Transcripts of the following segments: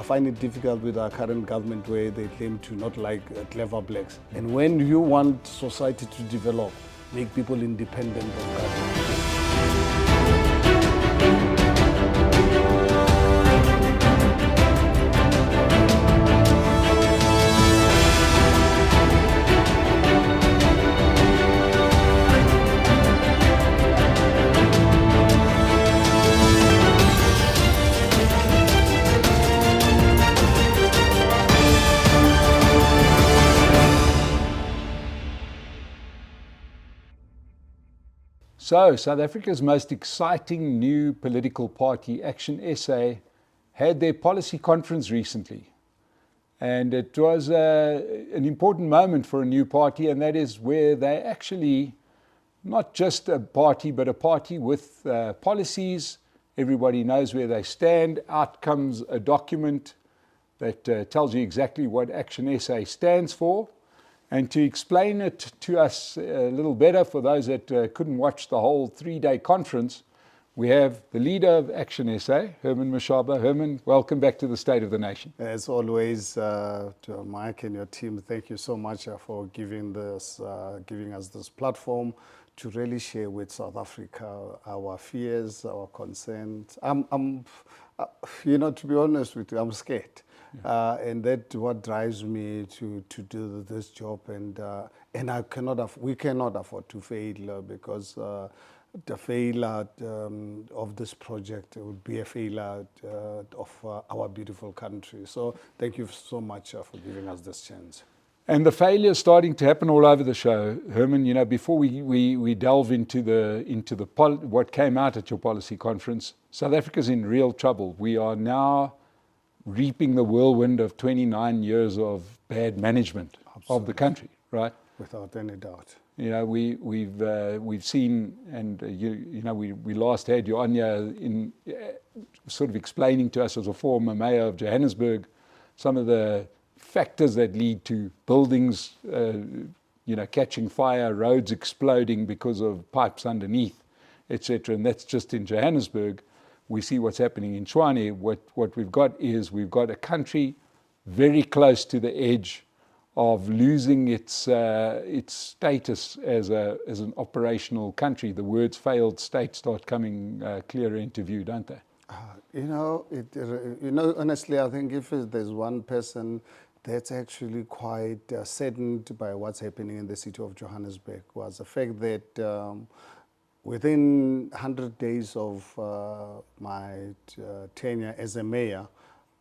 find it difficult with our current government where they claim to not like clever blacks. And when you want society to develop, make people independent of government. So, South Africa's most exciting new political party, ActionSA, had their policy conference recently. And it was an important moment for a new party, and that is where they actually, not just a party, but a party with policies. Everybody knows where they stand. Out comes a document that tells you exactly what ActionSA stands for. And to explain it to us a little better, for those that couldn't watch the whole 3-day conference, we have the leader of ActionSA, Herman Mashaba. Herman, welcome back to the State of the Nation. As always, to Mike and your team, thank you so much for giving us this platform to really share with South Africa our fears, our concerns. To be honest with you, I'm scared. And that's what drives me to do this job, and we cannot afford to fail, because the failure of this project would be a failure of our beautiful country. So thank you so much for giving us this chance. And the failure is starting to happen all over the show. Herman, before we delve into what came out at your policy conference, South Africa's in real trouble. We are now reaping the whirlwind of 29 years of bad management of the country, right? Without any doubt. We've seen, and we last had you on here in sort of explaining to us as a former mayor of Johannesburg some of the factors that lead to buildings, catching fire, roads exploding because of pipes underneath, etc. And that's just in Johannesburg. We see what's happening in Tshwane. What we've got is a country very close to the edge of losing its status as an operational country. The words failed state start coming clearer into view, don't they? Honestly, I think if there's one person that's actually quite saddened by what's happening in the city of Johannesburg, was the fact that within 100 days of my tenure as a mayor,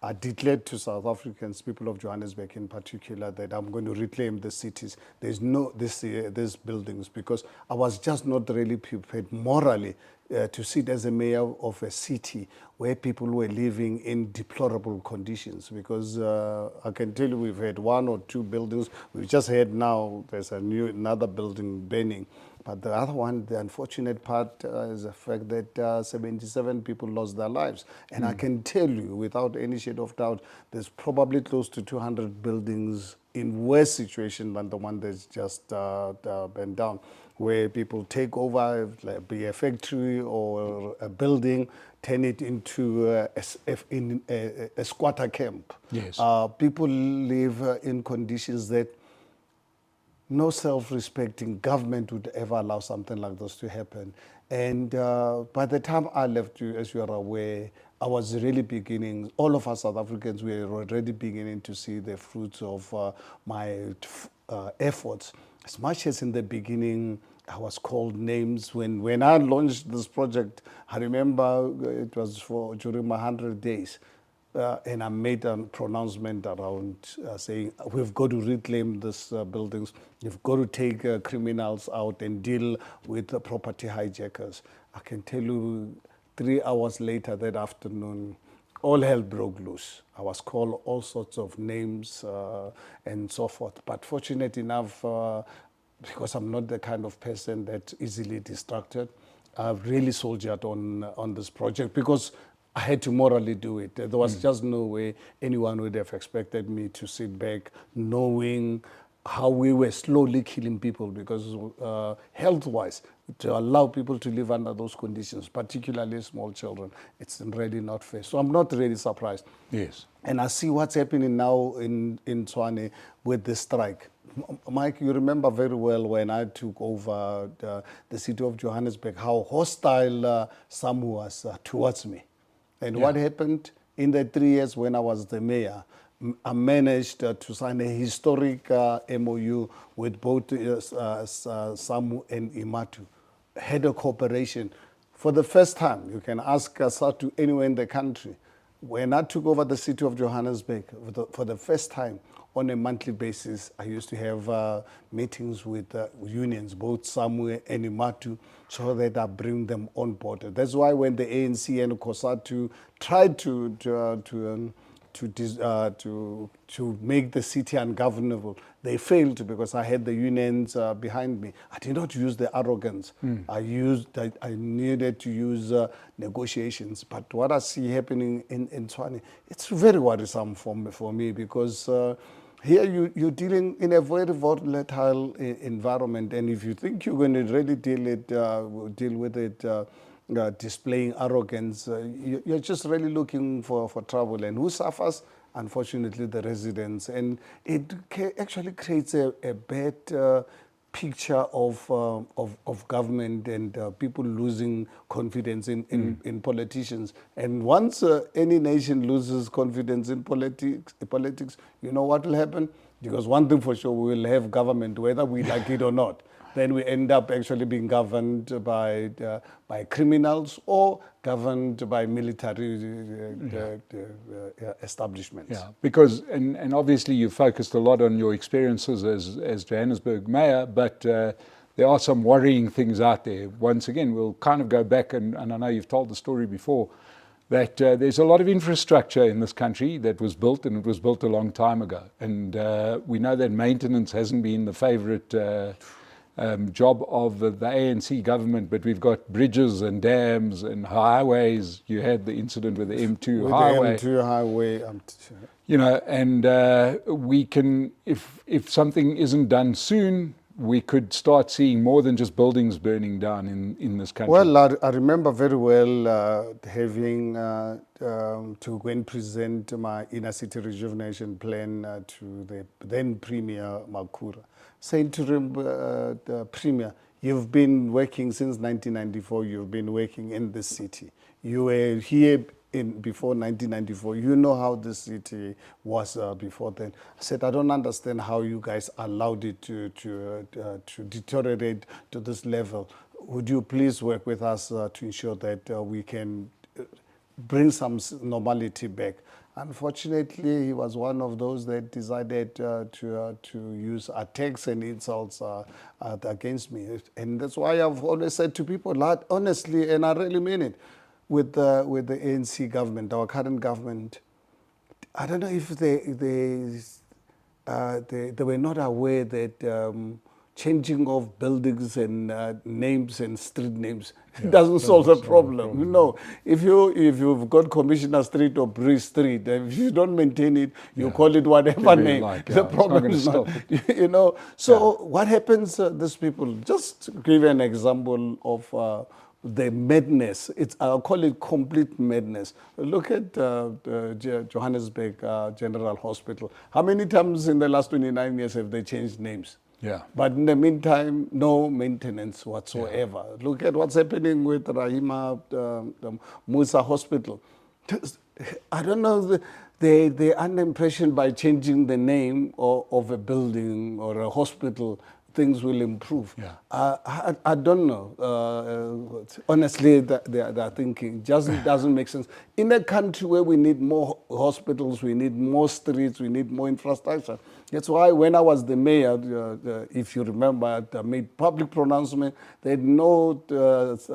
I declared to South Africans, people of Johannesburg in particular, that I'm going to reclaim the cities. There's these buildings, because I was just not really prepared morally to sit as a mayor of a city where people were living in deplorable conditions. Because I can tell you, we've had 1 or 2 buildings. We've just had now, there's another building burning. But the other one, the unfortunate part is the fact that 77 people lost their lives. And I can tell you, without any shade of doubt, there's probably close to 200 buildings in worse situation than the one that's just burned down, where people take over, like be a factory or a building, turn it into a squatter camp. Yes. People live in conditions that no self-respecting government would ever allow something like this to happen. And by the time I left, as you are aware, I was really beginning, all of us South Africans were already beginning to see the fruits of my efforts. As much as in the beginning, I was called names. When I launched this project, I remember it was during my 100 days. And I made a pronouncement around saying, we've got to reclaim these buildings. We've got to take criminals out and deal with the property hijackers. I can tell you, 3 hours later that afternoon, all hell broke loose. I was called all sorts of names and so forth. But fortunate enough, because I'm not the kind of person that's easily distracted, I've really soldiered on this project, because I had to morally do it. There was just no way anyone would have expected me to sit back knowing how we were slowly killing people because health-wise, to allow people to live under those conditions, particularly small children, it's really not fair. So I'm not really surprised. Yes. And I see what's happening now in Tshwane with the strike. Mike, you remember very well when I took over the city of Johannesburg, how hostile some was towards me. And what happened in the 3 years when I was the mayor, I managed to sign a historic MOU with both SAMU and IMATU, had a cooperation. For the first time, you can ask SATU anywhere in the country. When I took over the city of Johannesburg, for the first time, on a monthly basis, I used to have meetings with unions, both SAMU and IMATU, so that I bring them on board. That's why when the ANC and COSATU tried to make the city ungovernable, they failed because I had the unions behind me. I did not use the arrogance. I needed to use negotiations. But what I see happening in Tshwane, it's very worrisome for me because here you're dealing in a very volatile environment, and if you think you're going to really deal with it displaying arrogance, you're just really looking for trouble. And who suffers? Unfortunately, the residents. And it actually creates a bad picture of government and people losing confidence in politicians. And once any nation loses confidence in politics, you know what will happen? Because one thing for sure, we will have government, whether we like it or not. Then we end up actually being governed by criminals or governed by military establishments. Yeah, because, and obviously you focused a lot on your experiences as Johannesburg mayor, but there are some worrying things out there. Once again, we'll kind of go back, and I know you've told the story before, that there's a lot of infrastructure in this country that was built, and it was built a long time ago. And we know that maintenance hasn't been the favorite job of the ANC government, but we've got bridges and dams and highways. You had the incident with the M2 highway. The M2 highway. You know, and we can, if something isn't done soon, we could start seeing more than just buildings burning down in this country. Well, I remember very well having to go and present my inner city rejuvenation plan to the then Premier Makhura. Saying to the Premier, you've been working since 1994, you've been working in this city. You were here before 1994, you know how the city was before then. I said, I don't understand how you guys allowed it to deteriorate to this level. Would you please work with us to ensure that we can bring some normality back? Unfortunately, he was one of those that decided to use attacks and insults against me. And that's why I've always said to people, honestly, and I really mean it, with the ANC government, our current government, I don't know if they were not aware that changing of buildings and names and street names doesn't solve the problem. You know, if you've got Commissioner Street or Bree Street, if you don't maintain it, you call it whatever name. The problem is not, you know. So what happens? These people, just give an example of the madness. I'll call it complete madness. Look at Johannesburg General Hospital. How many times in the last 29 years have they changed names? Yeah. But in the meantime, no maintenance whatsoever. Yeah. Look at what's happening with Rahima Musa Hospital. I don't know, they're under impression by changing the name of a building or a hospital, things will improve. Yeah. I don't know. Honestly, they're thinking just doesn't make sense. In a country where we need more hospitals, we need more streets, we need more infrastructure. That's why when I was the mayor, if you remember, I made public pronouncement that no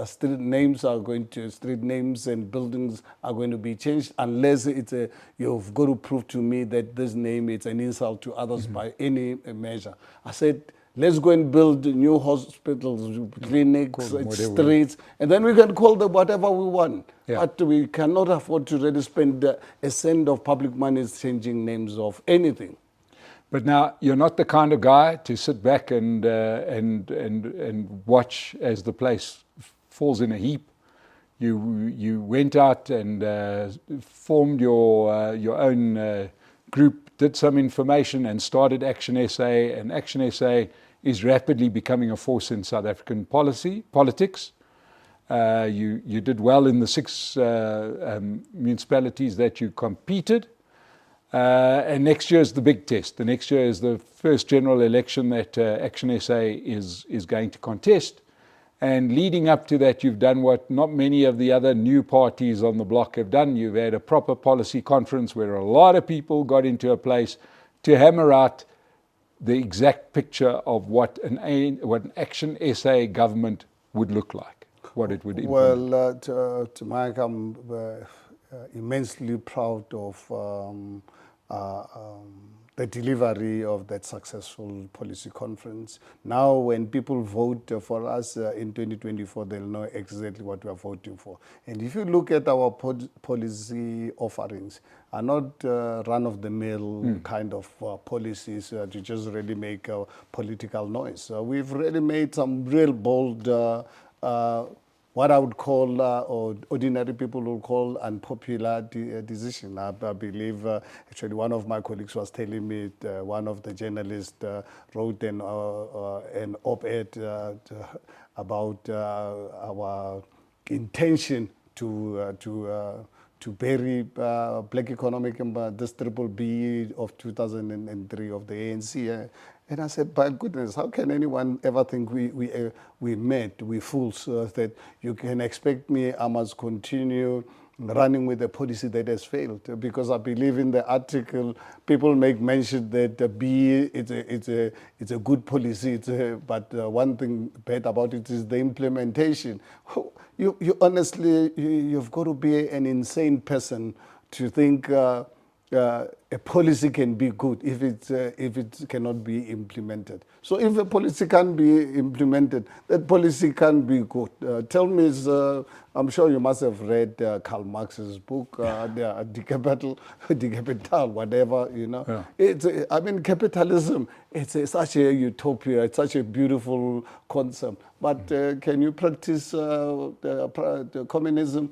street names and buildings are going to be changed unless you've got to prove to me that this name is an insult to others by any measure. I said, let's go and build new hospitals, clinics, streets, and then we can call them whatever we want. Yeah. But we cannot afford to really spend a cent of public money changing names of anything. But now you're not the kind of guy to sit back and watch as the place falls in a heap. You went out and formed your own group, did some information, and started ActionSA. And ActionSA is rapidly becoming a force in South African politics. You did well in the 6 municipalities that you competed. And next year is the big test. The next year is the first general election that ActionSA is going to contest. And leading up to that, you've done what not many of the other new parties on the block have done. You've had a proper policy conference where a lot of people got into a place to hammer out the exact picture of what an ActionSA government would look like, what it would implement. Well, to Mike, I'm immensely proud of the delivery of that successful policy conference. Now, when people vote for us in 2024, they'll know exactly what we are voting for. And if you look at our policy offerings, are not run-of-the-mill kind of policies to just really make political noise. We've really made some real bold what I would call, or ordinary people will call, unpopular decision. I believe, actually, one of my colleagues was telling me, one of the journalists wrote an op-ed about our intention to bury Black Economic and this triple B of 2003 of the ANC. And I said, by goodness, how can anyone ever think we fools, that you can expect me, I must continue running with a policy that has failed? Because I believe in the article, people make mention that B, it's a good policy, but one thing bad about it is the implementation. You honestly, you've got to be an insane person to think a policy can be good if it cannot be implemented. So if a policy can be implemented, that policy can be good. Tell me, I'm sure you must have read Karl Marx's book, Die Kapital, whatever, you know. Yeah. I mean, capitalism, it's such a utopia, it's such a beautiful concept. But can you practice the communism?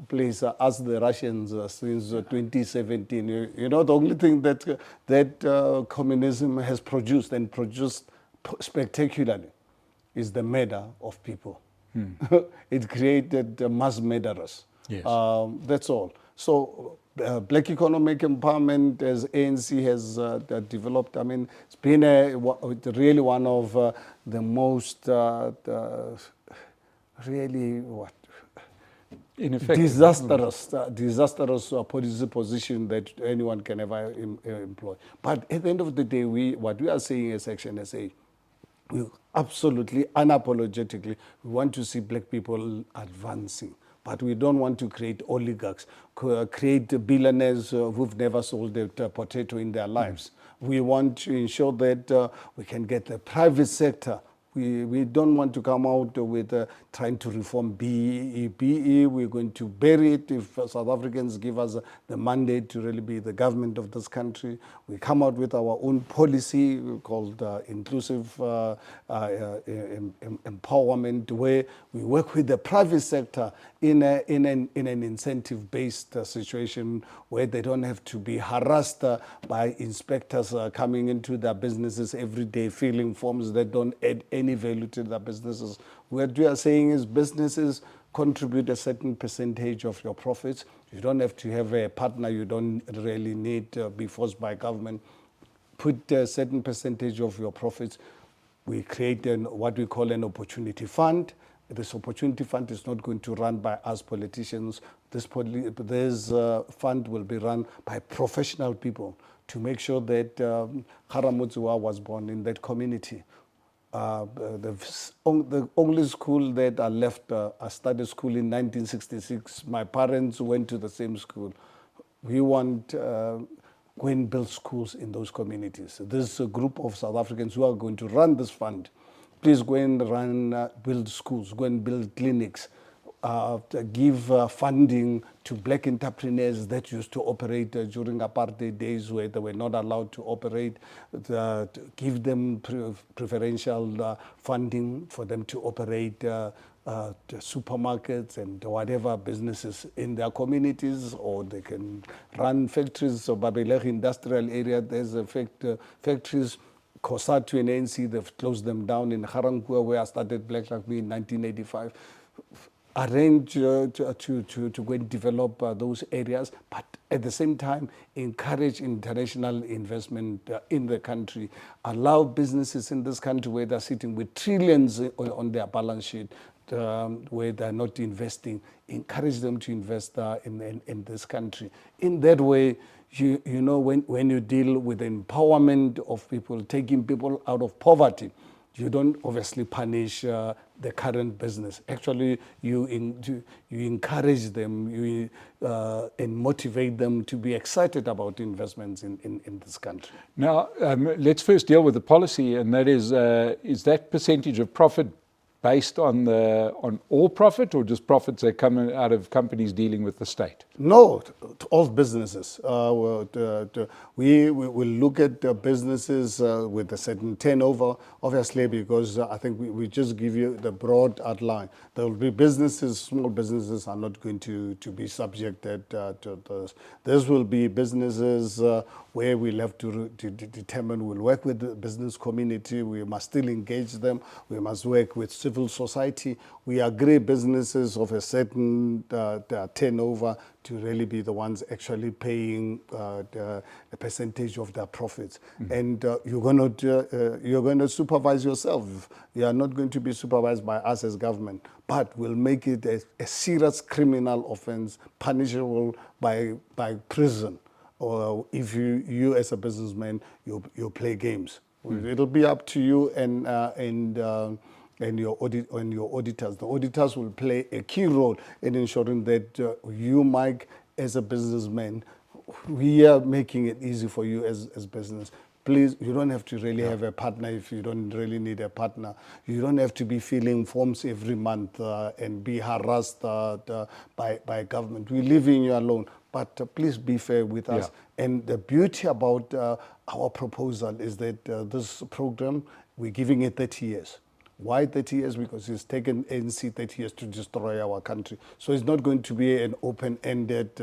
Please ask the Russians since 2017. You know, the only thing that communism has produced, and produced spectacularly, is the murder of people. It created mass murderers. Yes. That's all. So Black economic empowerment, as ANC has developed, I mean, it's been really one of the most really disastrous policy position that anyone can ever employ. But at the end of the day, what we are saying as ActionSA, we absolutely, unapologetically, we want to see Black people advancing. But we don't want to create oligarchs, create billionaires who've never sold a potato in their lives. We want to ensure that we can get the private sector. We don't want to come out with trying to reform BEE. BEE, we're going to bury it if South Africans give us the mandate to really be the government of this country. We come out with our own policy called inclusive empowerment, where we work with the private sector in an incentive-based situation where they don't have to be harassed by inspectors coming into their businesses every day, filling forms that don't add any value to their businesses. What we are saying is businesses contribute a certain percentage of your profits. You don't have to have a partner you don't really need, be forced by government. Put a certain percentage of your profits. We create what we call an opportunity fund. This opportunity fund is not going to run by us politicians. This fund will be run by professional people to make sure that Karamutsua was born in that community. The only school that I left, I started school in 1966. My parents went to the same school. We want go and build schools in those communities. There's a group of South Africans who are going to run this fund. Please go and build schools, go and build clinics. give funding to black entrepreneurs that used to operate during apartheid days where they were not allowed to operate, to give them preferential funding for them to operate the supermarkets and whatever businesses in their communities, or they can run factories. So Babelech industrial area, there's a factories, COSATU and ANC, they've closed them down in Garankuwa, where I started Black Rugby in 1985. Arrange to go and develop those areas, but at the same time encourage international investment in the country. Allow businesses in this country where they're sitting with trillions on their balance sheet, where they're not investing, encourage them to invest in this country. In that way, you know, when you deal with the empowerment of people, taking people out of poverty, you don't obviously punish the current business. Actually, you encourage them and motivate them to be excited about investments in this country. Now, let's first deal with the policy, and that is that percentage of profit based on all profit, or just profits that come out of companies dealing with the state? No, all businesses. We will look at businesses with a certain turnover, obviously, because I think we just give you the broad outline. There will be businesses, small businesses are not going to be subjected to this. This will be businesses where we'll have to determine, we'll work with the business community, we must still engage them, we must work with civil society. We agree businesses of a certain turnover to really be the ones actually paying a percentage of their profits. And you're going to supervise yourself. You are not going to be supervised by us as government, but we'll make it a serious criminal offense, punishable by prison. Or if you as a businessman, you play games. It'll be up to you and your auditors. The auditors will play a key role in ensuring that you, Mike, as a businessman, we are making it easy for you as business. Please, you don't have to really have a partner if you don't really need a partner. You don't have to be filling forms every month and be harassed by government. We leave you alone, but please be fair with us. And the beauty about our proposal is that this program, we're giving it 30 years. Why 30 years? Because it's taken ANC 30 years to destroy our country. So it's not going to be an open-ended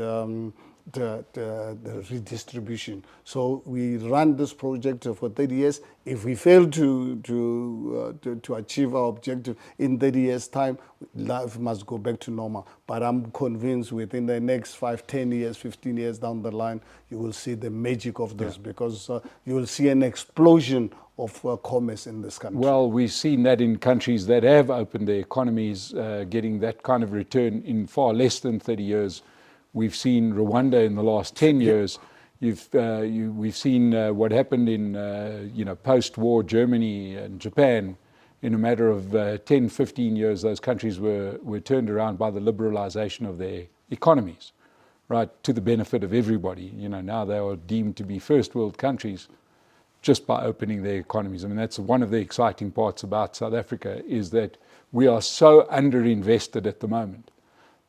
the redistribution. So we run this project for 30 years. If we fail to achieve our objective in 30 years' time, life must go back to normal. But I'm convinced within the next 5, 10 years, 15 years down the line, you will see the magic of this, because you will see an explosion of commerce in this country. Well, we've seen that in countries that have opened their economies, getting that kind of return in far less than 30 years. We've seen Rwanda in the last 10 years. We've seen what happened in post-war Germany and Japan. In a matter of 10, 15 years, those countries were turned around by the liberalization of their economies, right, to the benefit of everybody. Now they are deemed to be first world countries just by opening their economies. I mean, that's one of the exciting parts about South Africa, is that we are so underinvested at the moment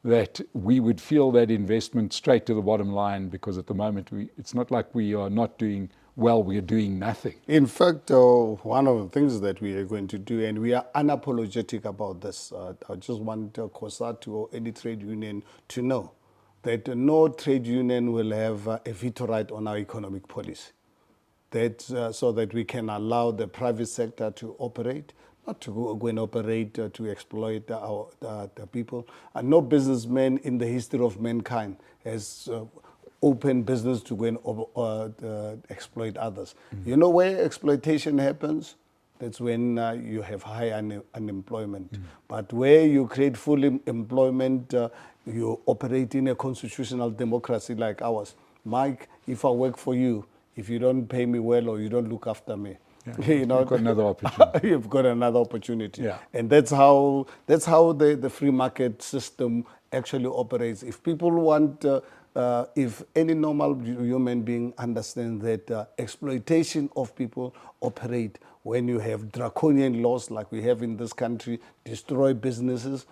that we would feel that investment straight to the bottom line, because at the moment it's not like we are not doing well, we are doing nothing. In fact, one of the things that we are going to do, and we are unapologetic about this, I just want COSATU or any trade union to know that no trade union will have a veto right on our economic policy. So that we can allow the private sector to operate, not to go and operate to exploit the people. And no businessman in the history of mankind has opened business to go and exploit others. You know where exploitation happens? That's when you have high unemployment. But where you create full employment, you operate in a constitutional democracy like ours. Mike, if I work for you, if you don't pay me well or you don't look after me, you've got another opportunity. You've got another opportunity. Yeah. And that's how the free market system actually operates. If people want if any normal human being understands that exploitation of people operate when you have draconian laws like we have in this country, destroy businesses,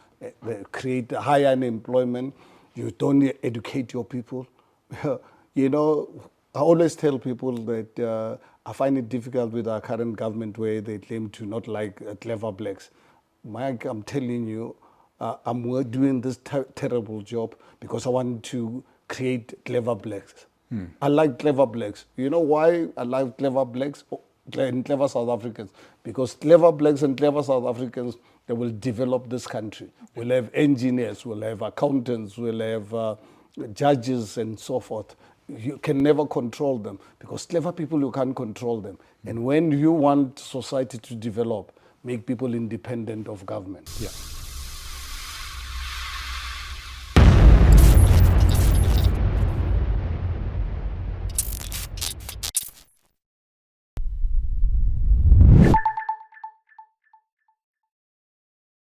create high unemployment, you don't educate your people. You know, I always tell people that I find it difficult with our current government where they claim to not like clever blacks. Mike, I'm telling you, I'm doing this terrible job because I want to create clever blacks. I like clever blacks. You know why I like clever blacks and clever South Africans? Because clever blacks and clever South Africans, they will develop this country. We'll have engineers, we'll have accountants, we'll have judges and so forth. You can never control them because clever people, you can't control them. And when you want society to develop, make people independent of government. Yeah.